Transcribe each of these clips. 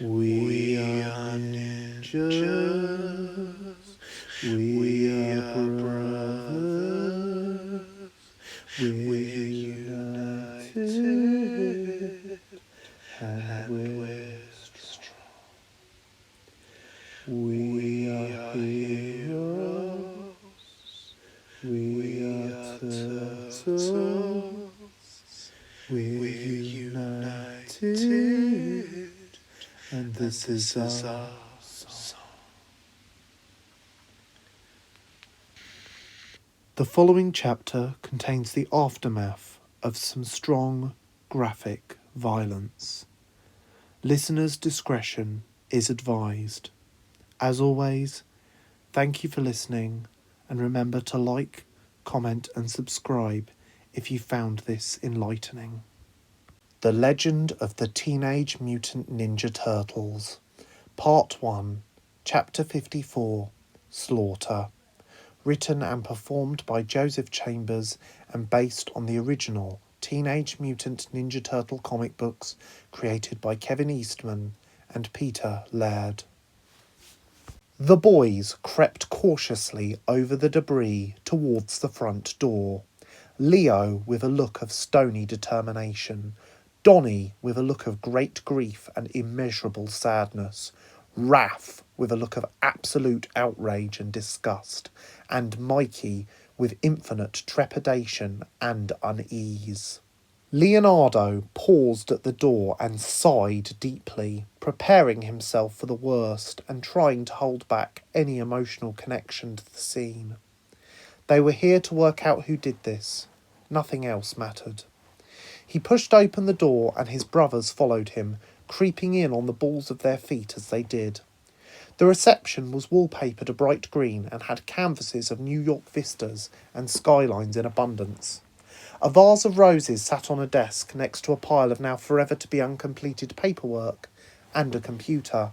We are ninjas. We are brothers. We're united. And we're strong. We are heroes. We are turtles. We're united. And this is our song. The following chapter contains the aftermath of some strong, graphic violence. Listeners' discretion is advised. As always, thank you for listening, and remember to like, comment and subscribe if you found this enlightening. The Legend of the Teenage Mutant Ninja Turtles, Part 1, Chapter 54, Slaughter. Written and performed by Joseph Chambers and based on the original Teenage Mutant Ninja Turtle comic books created by Kevin Eastman and Peter Laird. The boys crept cautiously over the debris towards the front door. Leo with a look of stony determination, Donnie with a look of great grief and immeasurable sadness, Raph with a look of absolute outrage and disgust, and Mikey with infinite trepidation and unease. Leonardo paused at the door and sighed deeply, preparing himself for the worst and trying to hold back any emotional connection to the scene. They were here to work out who did this. Nothing else mattered. He pushed open the door and his brothers followed him, creeping in on the balls of their feet as they did. The reception was wallpapered a bright green and had canvases of New York vistas and skylines in abundance. A vase of roses sat on a desk next to a pile of now forever to be uncompleted paperwork and a computer.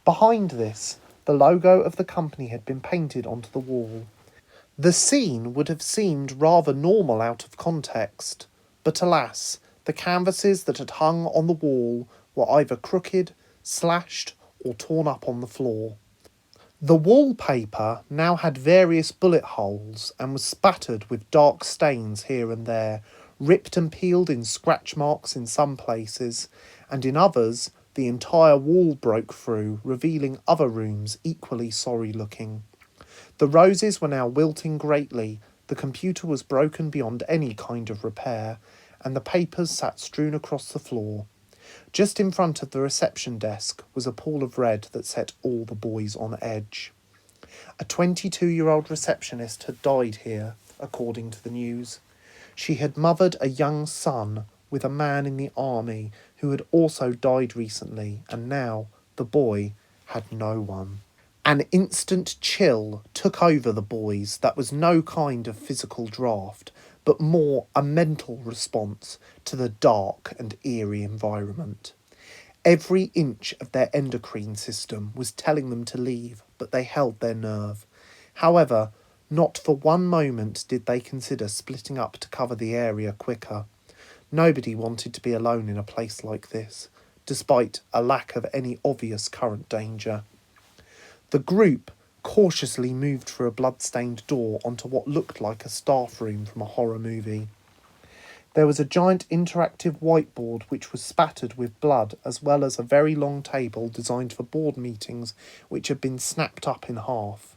Behind this, the logo of the company had been painted onto the wall. The scene would have seemed rather normal out of context, but alas, the canvases that had hung on the wall were either crooked, slashed, or torn up on the floor. The wallpaper now had various bullet holes and was spattered with dark stains here and there, ripped and peeled in scratch marks in some places, and in others the entire wall broke through, revealing other rooms equally sorry-looking. The roses were now wilting greatly, the computer was broken beyond any kind of repair, and the papers sat strewn across the floor. Just in front of the reception desk was a pool of red that set all the boys on edge. A 22-year-old receptionist had died here, according to the news. She had mothered a young son with a man in the army who had also died recently, and now the boy had no one. An instant chill took over the boys that was no kind of physical draft, but more a mental response to the dark and eerie environment. Every inch of their endocrine system was telling them to leave, but they held their nerve. However, not for one moment did they consider splitting up to cover the area quicker. Nobody wanted to be alone in a place like this, despite a lack of any obvious current danger. The group cautiously moved through a blood-stained door onto what looked like a staff room from a horror movie. There was a giant interactive whiteboard which was spattered with blood, as well as a very long table designed for board meetings which had been snapped up in half.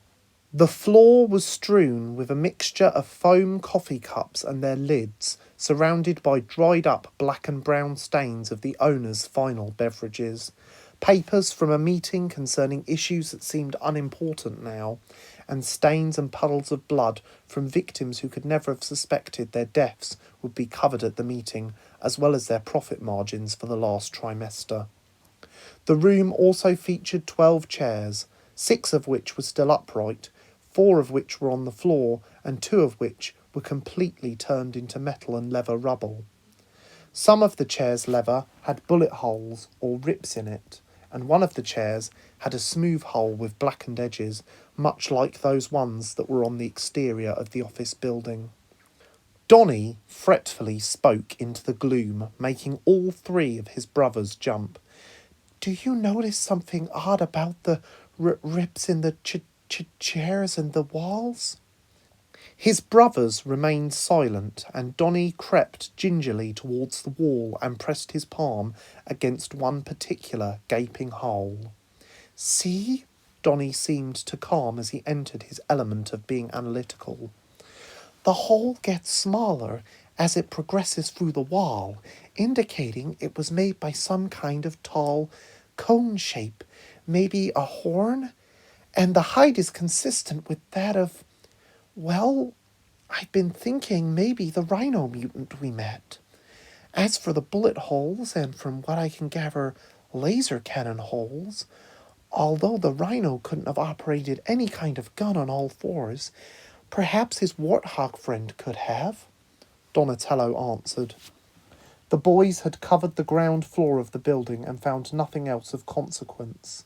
The floor was strewn with a mixture of foam coffee cups and their lids, surrounded by dried up black and brown stains of the owner's final beverages, papers from a meeting concerning issues that seemed unimportant now, and stains and puddles of blood from victims who could never have suspected their deaths would be covered at the meeting, as well as their profit margins for the last trimester. The room also featured 12 chairs, 6 of which were still upright, 4 of which were on the floor, and 2 of which were completely turned into metal and leather rubble. Some of the chairs' leather had bullet holes or rips in it, and one of the chairs had a smooth hole with blackened edges, much like those ones that were on the exterior of the office building. Donnie fretfully spoke into the gloom, making all 3 of his brothers jump. Do you notice something odd about the rips in the chairs and the walls? His brothers remained silent, and Donny crept gingerly towards the wall and pressed his palm against one particular gaping hole. See? Donny seemed to calm as he entered his element of being analytical. The hole gets smaller as it progresses through the wall, indicating it was made by some kind of tall cone shape, maybe a horn, and the height is consistent with that of, well, I've been thinking maybe the rhino mutant we met. As for the bullet holes, and from what I can gather, laser cannon holes, although the rhino couldn't have operated any kind of gun on all fours, perhaps his warthog friend could have, Donatello answered. The boys had covered the ground floor of the building and found nothing else of consequence.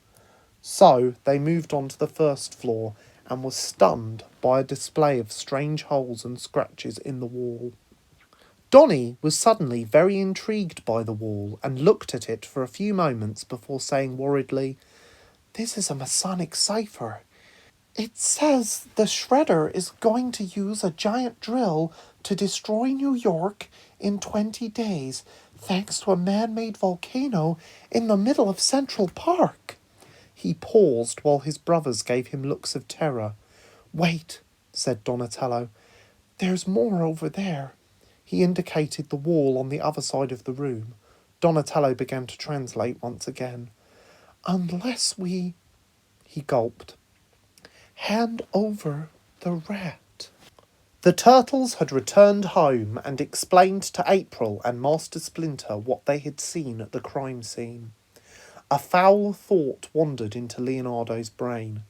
So they moved on to the first floor and were stunned by a display of strange holes and scratches in the wall. Donny was suddenly very intrigued by the wall and looked at it for a few moments before saying worriedly, "This is a Masonic cipher. It says the Shredder is going to use a giant drill to destroy New York in 20 days, thanks to a man-made volcano in the middle of Central Park." He paused while his brothers gave him looks of terror. "Wait," said Donatello. "There's more over there." He indicated the wall on the other side of the room. Donatello began to translate once again. "Unless we," he gulped, "hand over the rat." The turtles had returned home and explained to April and Master Splinter what they had seen at the crime scene. A foul thought wandered into Leonardo's brain.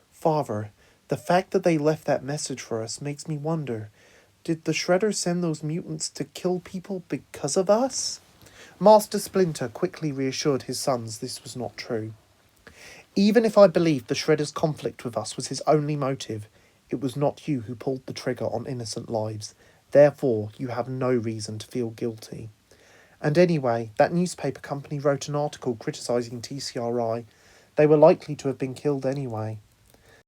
"Father, the fact that they left that message for us makes me wonder, did the Shredder send those mutants to kill people because of us?" Master Splinter quickly reassured his sons this was not true. "Even if I believed the Shredder's conflict with us was his only motive, it was not you who pulled the trigger on innocent lives. Therefore, you have no reason to feel guilty. And anyway, that newspaper company wrote an article criticising TCRI. They were likely to have been killed anyway."